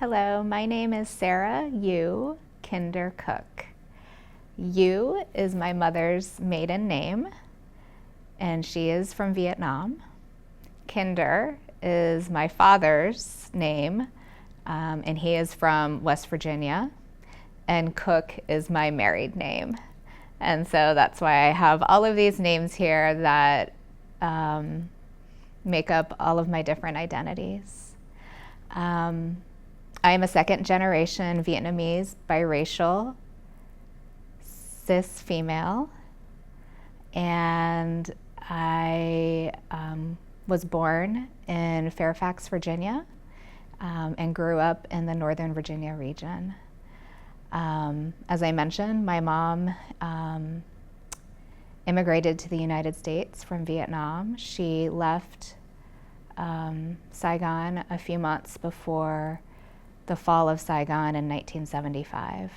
Hello, my name is Sara Kinder Cook. Yu is my mother's maiden name, and she is from Vietnam. Kinder is my father's name, and he is from West Virginia. And Cook is my married name. And so that's why I have all of these names here that make up all of my different identities. I am a second generation Vietnamese, biracial, cis female, and I was born in Fairfax, Virginia, and grew up in the Northern Virginia region. As I mentioned, my mom immigrated to the United States from Vietnam. She left Saigon a few months before the fall of Saigon in 1975.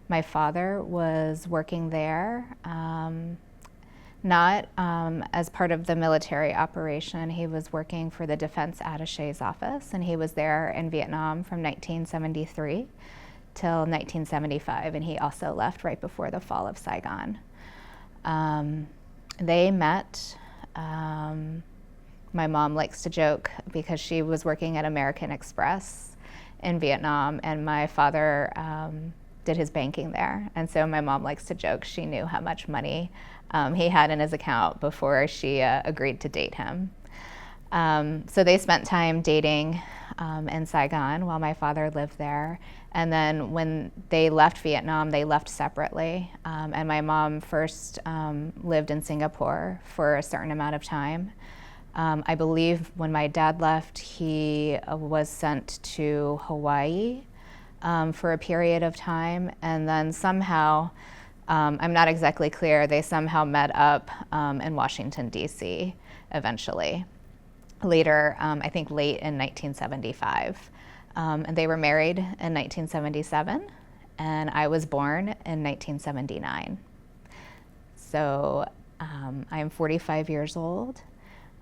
My father was working there, not as part of the military operation. He was working for the Defense Attache's office, and he was there in Vietnam from 1973 till 1975, and he also left right before the fall of Saigon. They met. My mom likes to joke because she was working at American Express in Vietnam, and my father did his banking there. And so my mom likes to joke she knew how much money he had in his account before she agreed to date him. So they spent time dating in Saigon while my father lived there. And then when they left Vietnam, they left separately. And my mom first lived in Singapore for a certain amount of time. I believe when my dad left, he was sent to Hawaii for a period of time. And then somehow, I'm not exactly clear, they somehow met up in Washington, D.C. eventually. Later, I think late in 1975. And they were married in 1977, and I was born in 1979. So I am 45 years old.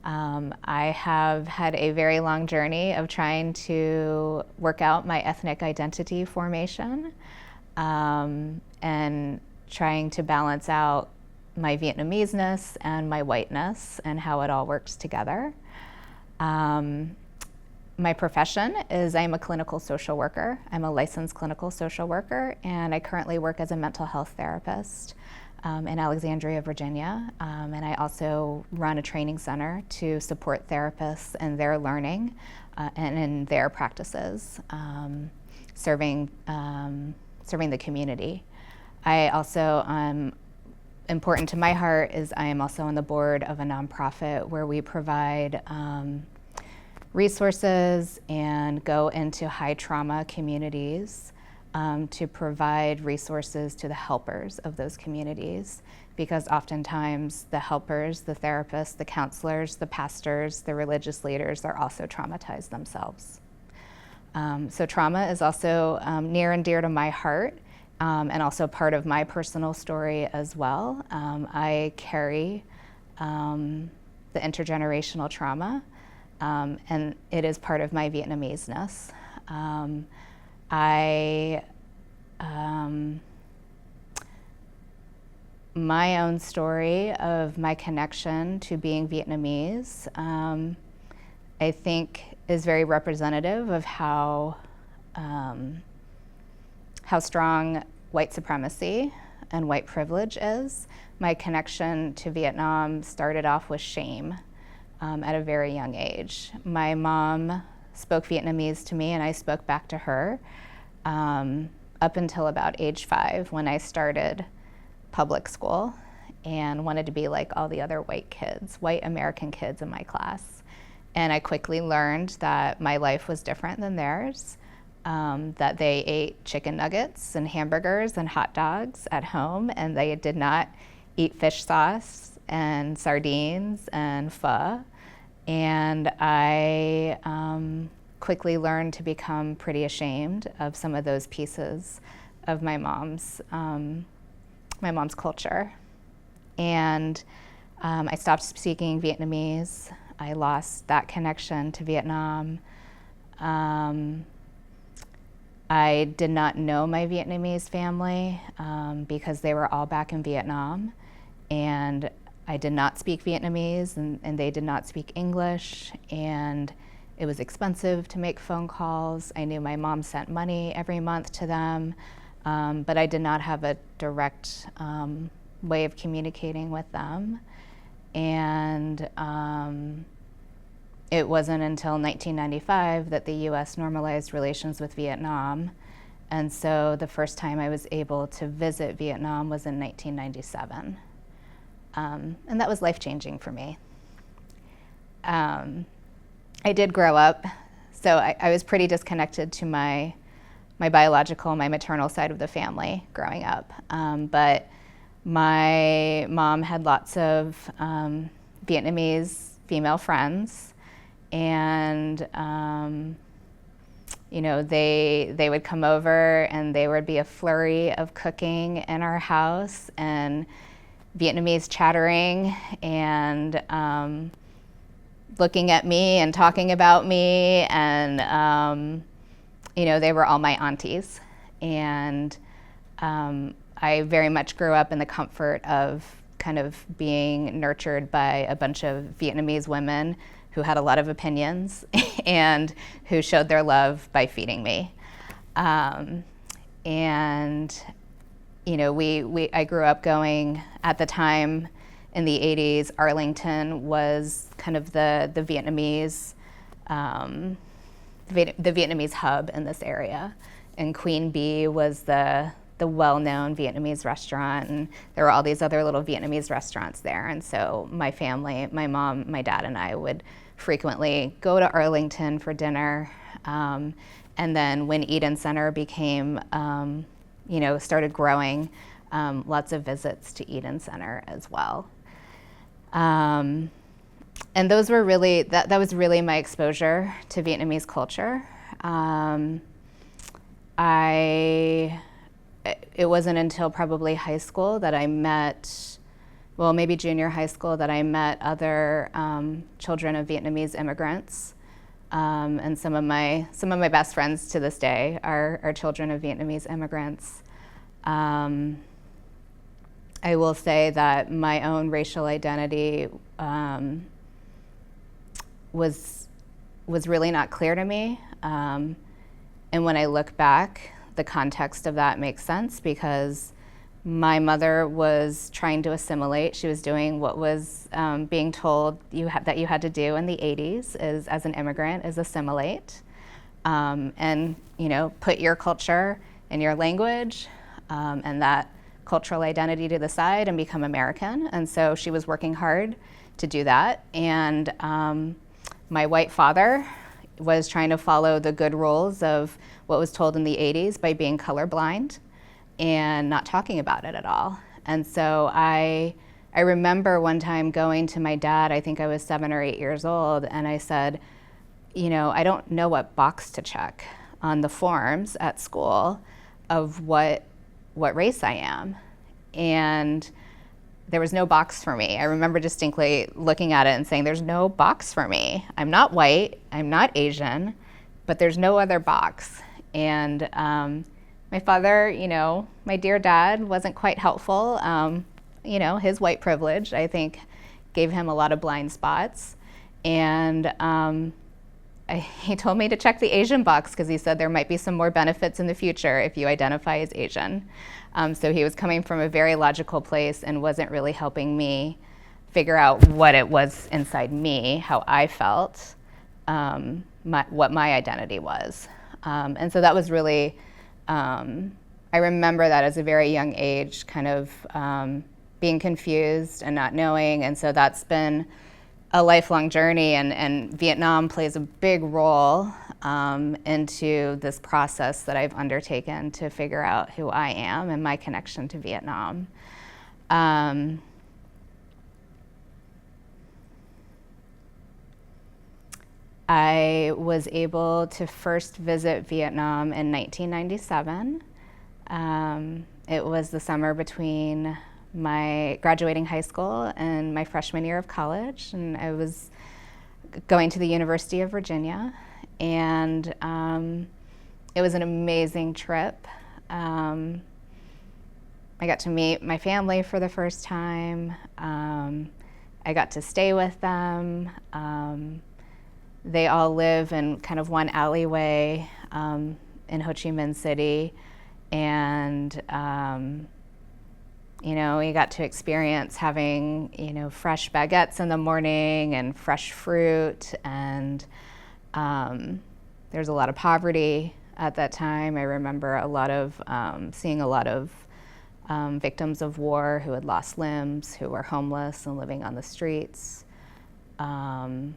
I have had a very long journey of trying to work out my ethnic identity formation and trying to balance out my Vietnamese-ness and my whiteness and how it all works together. My profession is I'm a clinical social worker. I'm a licensed clinical social worker, and I currently work as a mental health therapist in Alexandria, Virginia. And I also run a training center to support therapists in their learning and in their practices, serving the community. I also, important to my heart is I am also on the board of a nonprofit where we provide resources and go into high trauma communities to provide resources to the helpers of those communities, because oftentimes the helpers, the therapists, the counselors, the pastors, the religious leaders are also traumatized themselves. So trauma is also near and dear to my heart, and also part of my personal story as well. I carry the intergenerational trauma, and it is part of my Vietnamese-ness. My own story of my connection to being Vietnamese, I think is very representative of how strong white supremacy and white privilege is. My connection to Vietnam started off with shame at a very young age. My mom spoke Vietnamese to me, and I spoke back to her up until about age 5, when I started public school and wanted to be like all the other white American kids in my class. And I quickly learned that my life was different than theirs, that they ate chicken nuggets and hamburgers and hot dogs at home, and they did not eat fish sauce and sardines and pho. And I quickly learned to become pretty ashamed of some of those pieces of my mom's culture. And I stopped speaking Vietnamese. I lost that connection to Vietnam. I did not know my Vietnamese family because they were all back in Vietnam, and I did not speak Vietnamese, and they did not speak English, and it was expensive to make phone calls. I knew my mom sent money every month to them, but I did not have a direct way of communicating with them. And it wasn't until 1995 that the US normalized relations with Vietnam. And so the first time I was able to visit Vietnam was in 1997. And that was life-changing for me. I did grow up, so I was pretty disconnected to my biological, my maternal side of the family growing up. But my mom had lots of Vietnamese female friends, and you know, they would come over and there would be a flurry of cooking in our house and Vietnamese chattering and looking at me and talking about me, and you know, they were all my aunties. And I very much grew up in the comfort of kind of being nurtured by a bunch of Vietnamese women who had a lot of opinions and who showed their love by feeding me. And you know, I grew up going, at the time in the 80s, Arlington was kind of the Vietnamese hub in this area, and Quynh B was the well-known Vietnamese restaurant, and there were all these other little Vietnamese restaurants there. And so my family, my mom, my dad, and I would frequently go to Arlington for dinner. And then when Eden Center became, you know, started growing, lots of visits to Eden Center as well. And those were really, that was really my exposure to Vietnamese culture. It wasn't until probably high school that I met, well, maybe junior high school, that I met other children of Vietnamese immigrants. And some of my best friends to this day are children of Vietnamese immigrants. I will say that my own racial identity was really not clear to me. And when I look back, the context of that makes sense, because my mother was trying to assimilate. She was doing what was being told that you had to do in the 80s as an immigrant, is assimilate, and you know, put your culture and your language and that cultural identity to the side and become American. And so she was working hard to do that. And my white father was trying to follow the good rules of what was told in the 80s by being colorblind and not talking about it at all. And so I remember one time going to my dad, I think I was 7 or 8 years old, and I said, you know, I don't know what box to check on the forms at school of what race I am. And there was no box for me. I remember distinctly looking at it and saying, there's no box for me. I'm not white, I'm not Asian, but there's no other box. And my father, you know, my dear dad, wasn't quite helpful. You know, his white privilege, I think, gave him a lot of blind spots. And he told me to check the Asian box, because he said there might be some more benefits in the future if you identify as Asian. So he was coming from a very logical place and wasn't really helping me figure out what it was inside me, how I felt, what my identity was. And so that was really, I remember that as a very young age, kind of being confused and not knowing. And so that's been a lifelong journey, and Vietnam plays a big role into this process that I've undertaken to figure out who I am and my connection to Vietnam. I was able to first visit Vietnam in 1997. It was the summer between my graduating high school and my freshman year of college, and I was going to the University of Virginia. And it was an amazing trip. I got to meet my family for the first time. I got to stay with them. They all live in kind of one alleyway in Ho Chi Minh City. And, we got to experience having, fresh baguettes in the morning and fresh fruit. And there's a lot of poverty at that time. I remember seeing a lot of victims of war who had lost limbs, who were homeless and living on the streets. I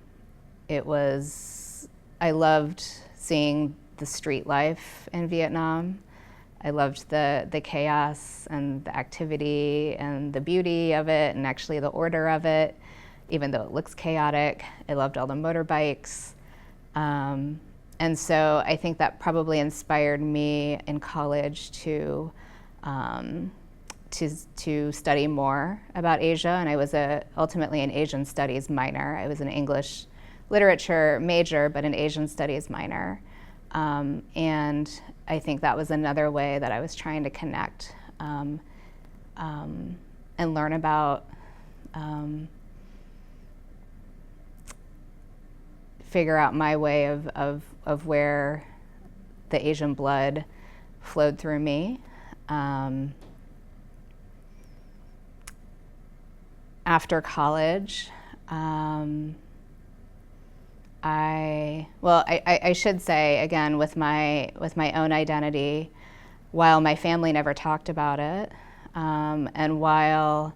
loved seeing the street life in Vietnam. I loved the chaos and the activity and the beauty of it, and actually the order of it, even though it looks chaotic. I loved all the motorbikes. And so I think that probably inspired me in college to study more about Asia, and I was ultimately an Asian studies minor. I was an English literature major, but an Asian studies minor. And I think that was another way that I was trying to connect and learn about, figure out my way of where the Asian blood flowed through me. After college, I should say again, with my own identity, while my family never talked about it, and while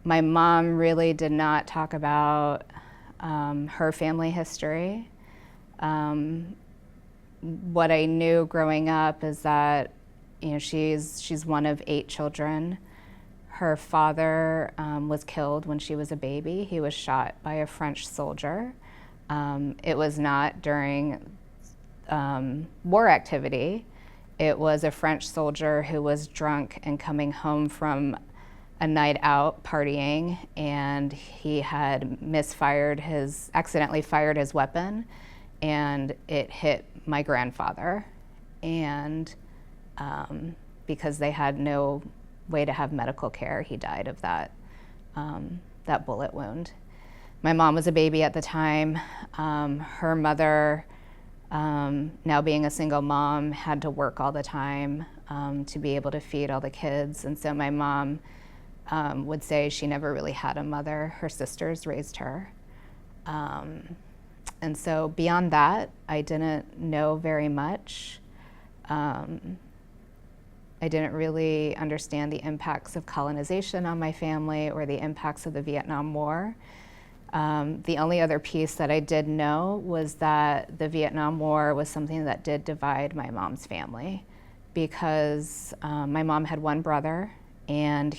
my mom really did not talk about her family history, what I knew growing up is that she's one of 8 children. Her father was killed when she was a baby. He was shot by a French soldier. It was not during war activity. It was a French soldier who was drunk and coming home from a night out partying, and he had accidentally fired his weapon, and it hit my grandfather. And because they had no way to have medical care, he died of that bullet wound. My mom was a baby at the time. Her mother, now being a single mom, had to work all the time to be able to feed all the kids. And so my mom would say she never really had a mother. Her sisters raised her. And so beyond that, I didn't know very much. I didn't really understand the impacts of colonization on my family or the impacts of the Vietnam War. The only other piece that I did know was that the Vietnam War was something that did divide my mom's family, because my mom had one brother, and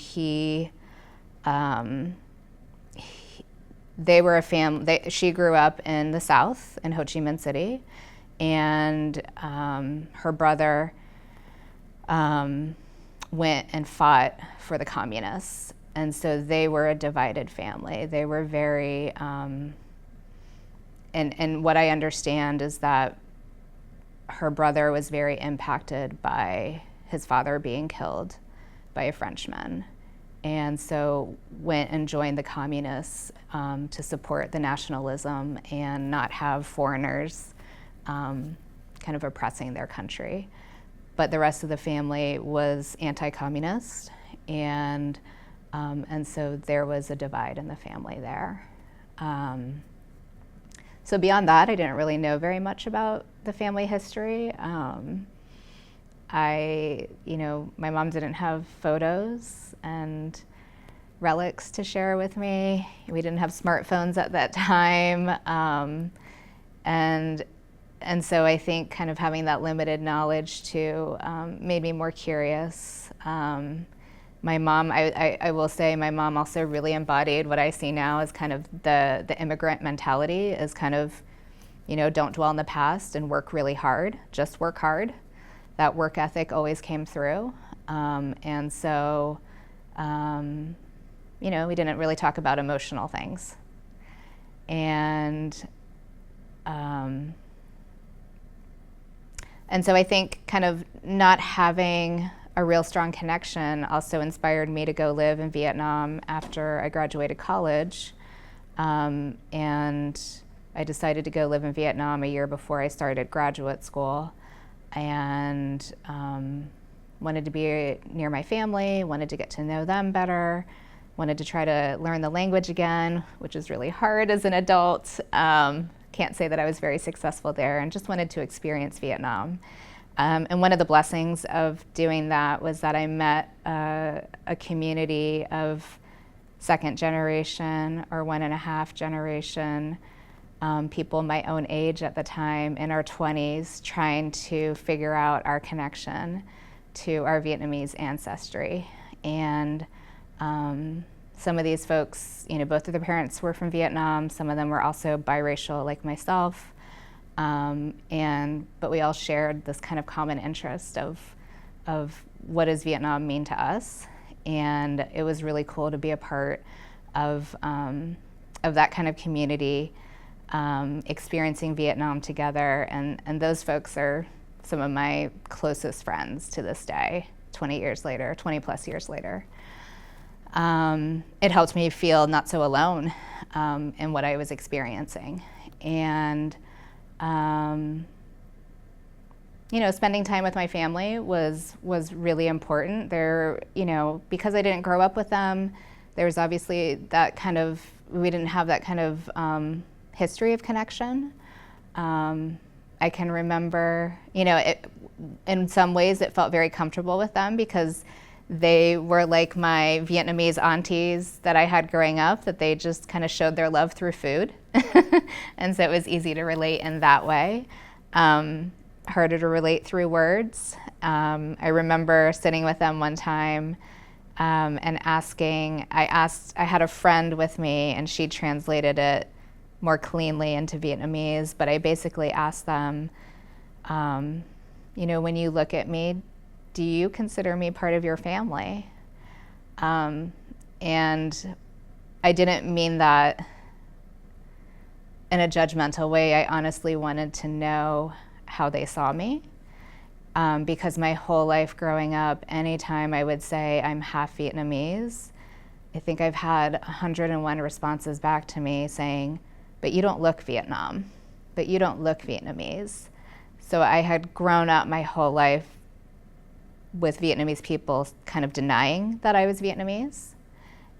they were a family. She grew up in the South, in Ho Chi Minh City, and her brother went and fought for the communists. And so they were a divided family. They were very, and what I understand is that her brother was very impacted by his father being killed by a Frenchman. And so went and joined the communists to support the nationalism and not have foreigners kind of oppressing their country. But the rest of the family was anti-communist, and so there was a divide in the family there. So beyond that, I didn't really know very much about the family history. My mom didn't have photos and relics to share with me. We didn't have smartphones at that time. And so I think kind of having that limited knowledge too made me more curious. My mom, I will say, my mom also really embodied what I see now as kind of the immigrant mentality, is kind of, don't dwell in the past and work really hard, just work hard. That work ethic always came through. And so, we didn't really talk about emotional things. And And so I think kind of not having a real strong connection also inspired me to go live in Vietnam after I graduated college. And I decided to go live in Vietnam a year before I started graduate school, and wanted to be near my family, wanted to get to know them better, wanted to try to learn the language again, which is really hard as an adult. Can't say that I was very successful there, and just wanted to experience Vietnam. And one of the blessings of doing that was that I met a community of second generation or 1.5 generation people my own age at the time, in our 20s, trying to figure out our connection to our Vietnamese ancestry. And some of these folks, both of their parents were from Vietnam. Some of them were also biracial like myself. But we all shared this kind of common interest of what does Vietnam mean to us. And it was really cool to be a part of that kind of community, experiencing Vietnam together. And those folks are some of my closest friends to this day, 20 plus years later. It helped me feel not so alone in what I was experiencing. And spending time with my family was really important. Because I didn't grow up with them, there was obviously we didn't have that kind of history of connection. I can remember, in some ways it felt very comfortable with them because they were like my Vietnamese aunties that I had growing up, that they just kind of showed their love through food. And so it was easy to relate in that way. Harder to relate through words. I remember sitting with them one time and I had a friend with me and she translated it more cleanly into Vietnamese, but I basically asked them, when you look at me, do you consider me part of your family? And I didn't mean that in a judgmental way. I honestly wanted to know how they saw me, because my whole life growing up, anytime I would say I'm half Vietnamese, I think I've had 101 responses back to me saying, but you don't look Vietnam, but you don't look Vietnamese. So I had grown up my whole life with Vietnamese people kind of denying that I was Vietnamese.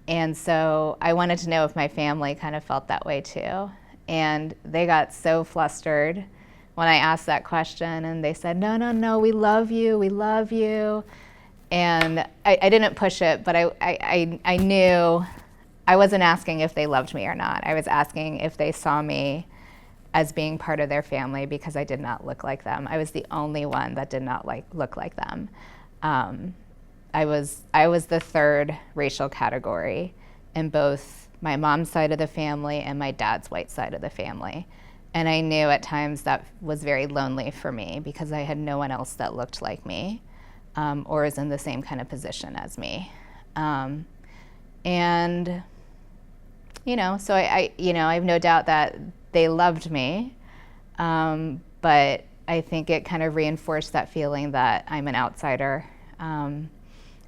And so I wanted to know if my family kind of felt that way too. And they got so flustered when I asked that question, and they said, no, we love you. And I didn't push it, but I knew I wasn't asking if they loved me or not. I was asking if they saw me as being part of their family, because I did not look like them. I was the only one that did not look like them. I was the third racial category in both my mom's side of the family and my dad's white side of the family. And I knew at times that was very lonely for me because I had no one else that looked like me or was in the same kind of position as me. So I have no doubt that they loved me, but I think it kind of reinforced that feeling that I'm an outsider. I'm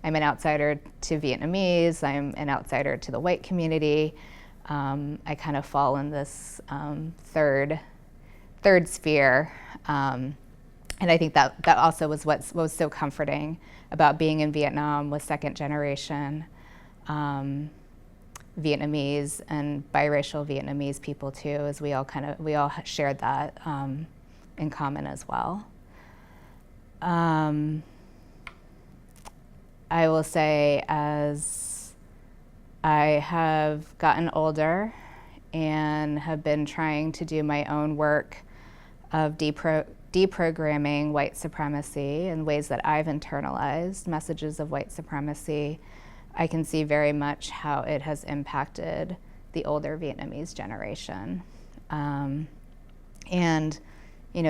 an outsider to Vietnamese, I'm an outsider to the white community. I kind of fall in this third sphere. And I think that also was what was so comforting about being in Vietnam with second generation Vietnamese and biracial Vietnamese people too, as we all shared that in common as well. I will say, as I have gotten older and have been trying to do my own work of deprogramming white supremacy in ways that I've internalized messages of white supremacy, I can see very much how it has impacted the older Vietnamese generation.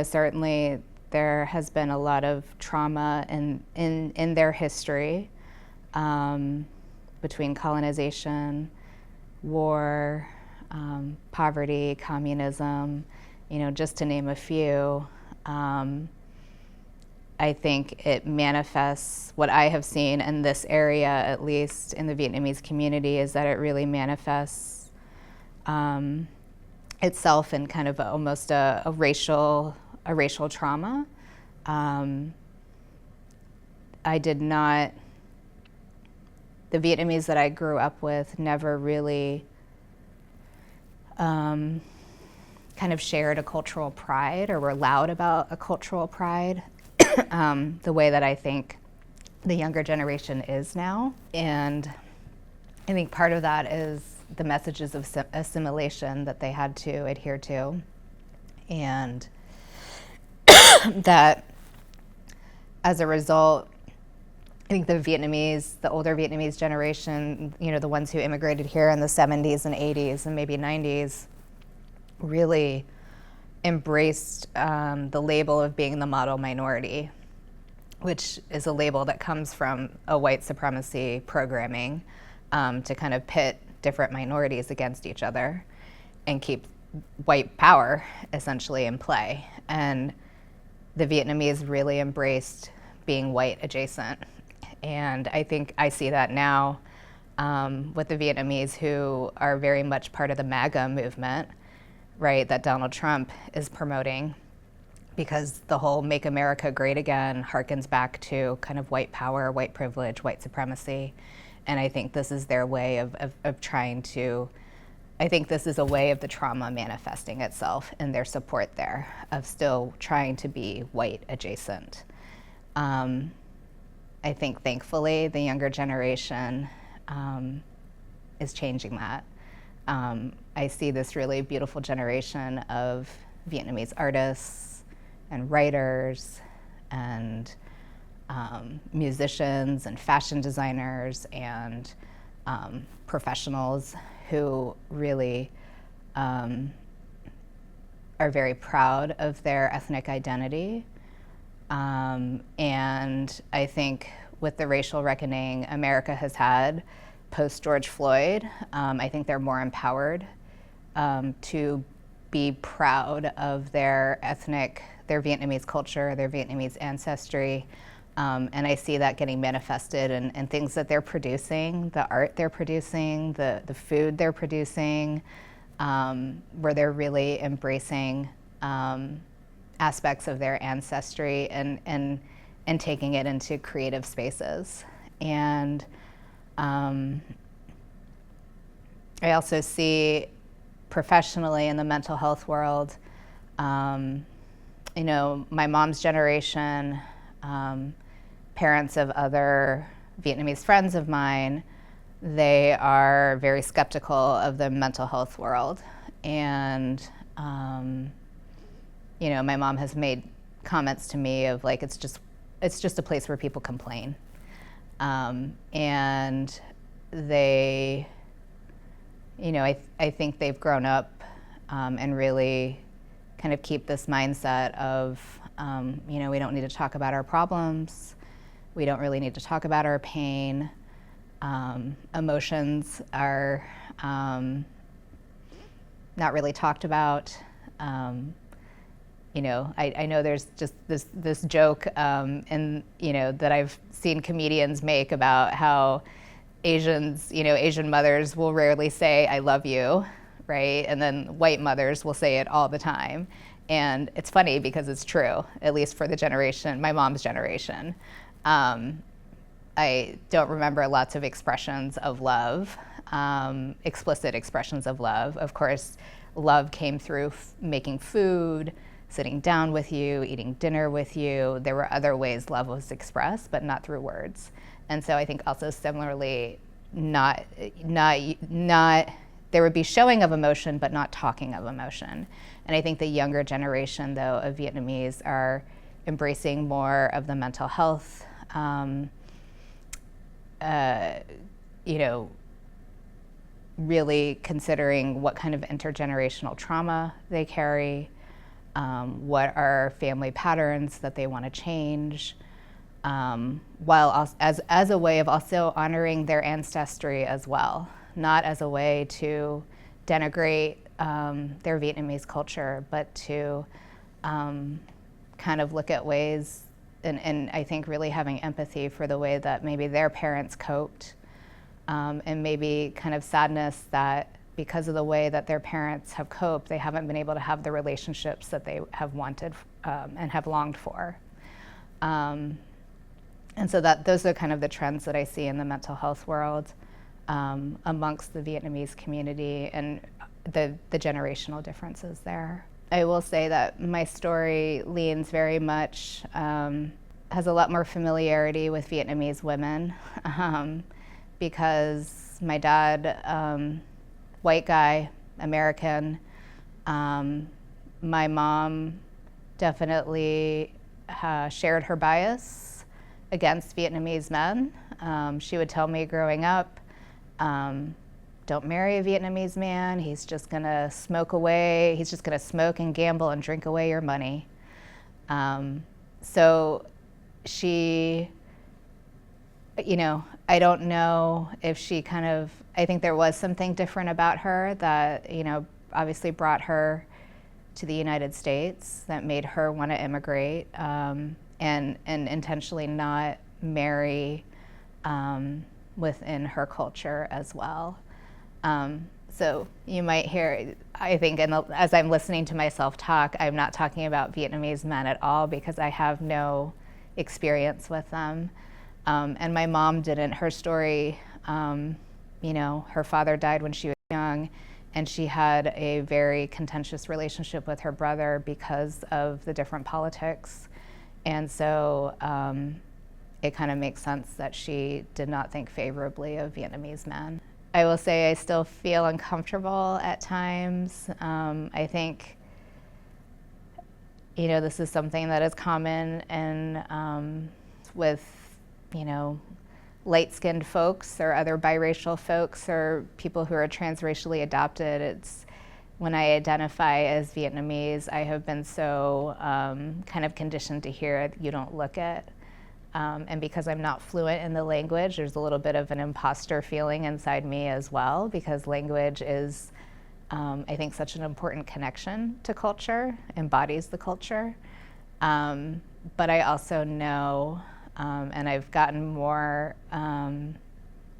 Certainly there has been a lot of trauma in their history, between colonization, war, poverty, communism, just to name a few. I think it manifests, what I have seen in this area, at least in the Vietnamese community, is that it really manifests itself in kind of almost a racial trauma. The Vietnamese that I grew up with never really kind of shared a cultural pride or were loud about a cultural pride the way that I think the younger generation is now. And I think part of that is the messages of assimilation that they had to adhere to. And that as a result, I think the older Vietnamese generation, the ones who immigrated here in the 70s and 80s and maybe 90s, really embraced the label of being the model minority, which is a label that comes from a white supremacy programming to kind of pit different minorities against each other and keep white power essentially in play. And the Vietnamese really embraced being white adjacent. And I think I see that now with the Vietnamese who are very much part of the MAGA movement, right, that Donald Trump is promoting, because the whole Make America Great Again harkens back to kind of white power, white privilege, white supremacy. And I think this is their way of trying to, I think this is a way of the trauma manifesting itself in their support there, of still trying to be white adjacent. I think thankfully the younger generation is changing that. I see this really beautiful generation of Vietnamese artists and writers and musicians and fashion designers and professionals who really are very proud of their ethnic identity. And I think with the racial reckoning America has had post George Floyd, I think they're more empowered to be proud of their Vietnamese culture, their Vietnamese ancestry. And I see that getting manifested in things that they're producing, the art they're producing, the food they're producing, where they're really embracing aspects of their ancestry and taking it into creative spaces. And I also see professionally in the mental health world, my mom's generation, parents of other Vietnamese friends of mine, they are very skeptical of the mental health world. And my mom has made comments to me of like, it's just a place where people complain. And they, I think they've grown up and really kind of keep this mindset of, we don't need to talk about our problems. We don't really need to talk about our pain. Emotions are not really talked about. I know there's just this joke, that I've seen comedians make about how Asian mothers will rarely say, "I love you," right? And then white mothers will say it all the time. And it's funny because it's true, at least for my mom's generation. I don't remember lots of expressions of love, explicit expressions of love. Of course, love came through making food, sitting down with you, eating dinner with you. There were other ways love was expressed, but not through words. And so I think also similarly, there would be showing of emotion, but not talking of emotion. And I think the younger generation, though, of Vietnamese are embracing more of the mental health, really considering what kind of intergenerational trauma they carry, what are family patterns that they want to change, while as a way of also honoring their ancestry as well, not as a way to denigrate their Vietnamese culture, but to kind of look at ways and I think really having empathy for the way that maybe their parents coped, and maybe kind of sadness that because of the way that their parents have coped, they haven't been able to have the relationships that they have wanted and have longed for. And so those are kind of the trends that I see in the mental health world amongst the Vietnamese community, and the generational differences there. I will say that my story leans very much, has a lot more familiarity with Vietnamese women, because my dad, white guy, American, my mom definitely shared her bias against Vietnamese men. She would tell me growing up, don't marry a Vietnamese man, he's just gonna smoke away, he's just gonna smoke and gamble and drink away your money. So she, I don't know if she I think there was something different about her that, obviously brought her to the United States, that made her want to immigrate, and intentionally not marry within her culture as well. So you might hear, I think, as I'm listening to myself talk, I'm not talking about Vietnamese men at all because I have no experience with them. And my mom didn't. Her story, her father died when she was young, and she had a very contentious relationship with her brother because of the different politics. And so it kind of makes sense that she did not think favorably of Vietnamese men. I will say I still feel uncomfortable at times. I think, this is something that is common with, light-skinned folks or other biracial folks or people who are transracially adopted. It's when I identify as Vietnamese, I have been so kind of conditioned to hear you don't look it. And because I'm not fluent in the language, there's a little bit of an imposter feeling inside me as well, because language is, I think, such an important connection to culture, embodies the culture. But I also know, and I've gotten more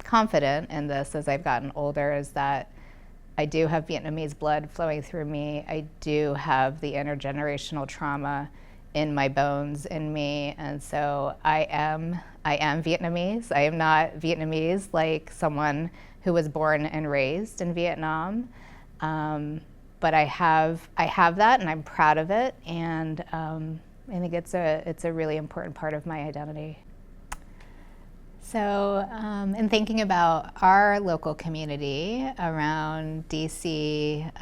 confident in this as I've gotten older, is that I do have Vietnamese blood flowing through me. I do have the intergenerational trauma in my bones, in me, and so I am Vietnamese. I am not Vietnamese like someone who was born and raised in Vietnam, but I have that, and I'm proud of it, and I think it's a really important part of my identity. So, in thinking about our local community around DC,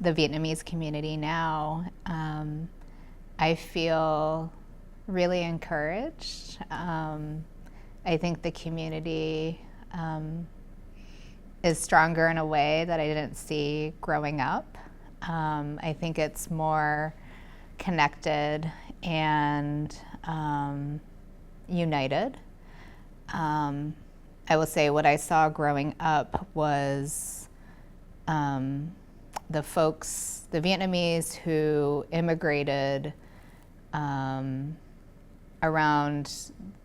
the Vietnamese community now, I feel really encouraged. I think the community is stronger in a way that I didn't see growing up. I think it's more connected and united. I will say what I saw growing up was the Vietnamese who immigrated around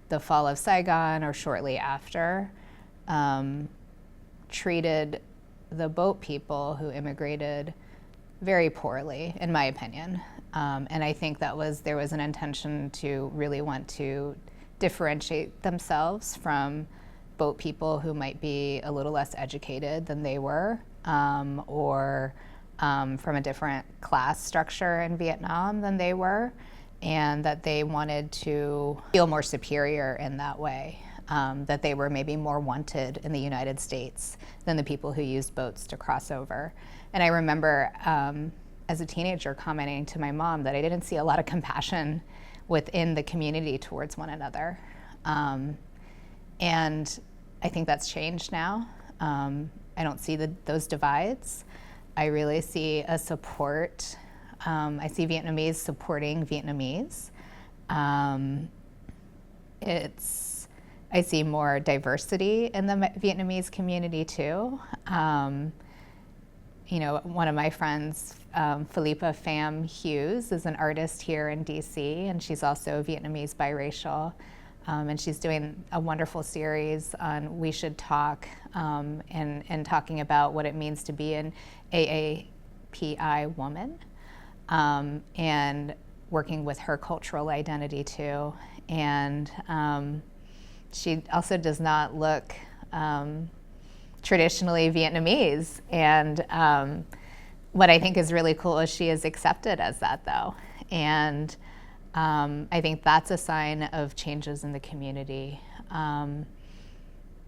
the fall of Saigon or shortly after, treated the boat people who immigrated very poorly, in my opinion. And I think there was an intention to really want to differentiate themselves from boat people who might be a little less educated than they were, or from a different class structure in Vietnam than they were, and that they wanted to feel more superior in that way, that they were maybe more wanted in the United States than the people who used boats to cross over. And I remember as a teenager commenting to my mom that I didn't see a lot of compassion within the community towards one another. And I think that's changed now. I don't see those divides. I really see a support. I see Vietnamese supporting Vietnamese. I see more diversity in the Vietnamese community too. One of my friends Philippa Pham Hughes is an artist here in DC, and she's also Vietnamese biracial. And she's doing a wonderful series on We Should Talk, and talking about what it means to be an AAPI woman, and working with her cultural identity too. And she also does not look traditionally Vietnamese. And what I think is really cool is she is accepted as that, though. And I think that's a sign of changes in the community. I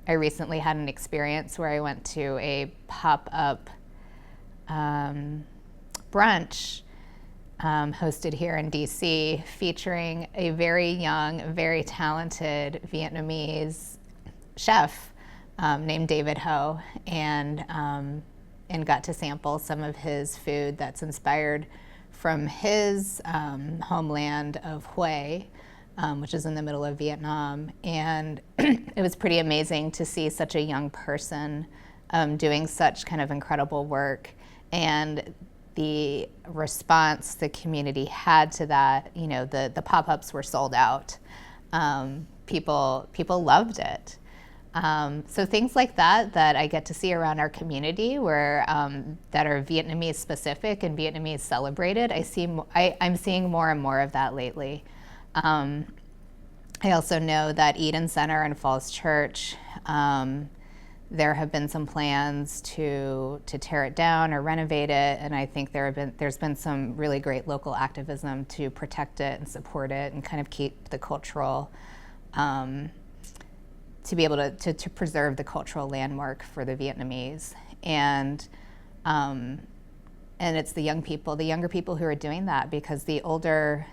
recently had an experience where I went to a pop-up brunch hosted here in DC, featuring a very young, very talented Vietnamese chef named David Ho, and got to sample some of his food that's inspired from his homeland of Hue, which is in the middle of Vietnam. And it was pretty amazing to see such a young person doing such kind of incredible work. And the response the community had to that, you know, the pop-ups were sold out. People loved it. So things like that I get to see around our community, where that are Vietnamese specific and Vietnamese celebrated. I'm seeing more and more of that lately. I also know that Eden Center and Falls Church, there have been some plans to tear it down or renovate it, and I think there's been some really great local activism to protect it and support it and kind of keep the cultural, to be able to preserve the cultural landmark for the Vietnamese. And it's the younger people who are doing that, because the older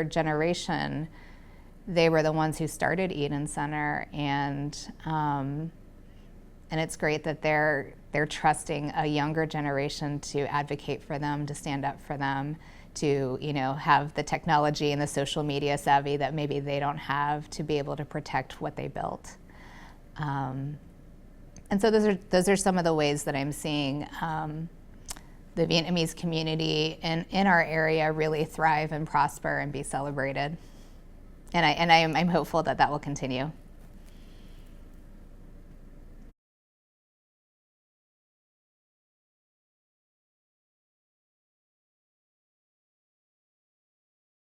generation, they were the ones who started Eden Center, and it's great that they're trusting a younger generation to advocate for them, to stand up for them, to, you know, have the technology and the social media savvy that maybe they don't have to be able to protect what they built. And so those are some of the ways that I'm seeing the Vietnamese community in our area really thrive and prosper and be celebrated. And I'm hopeful that will continue.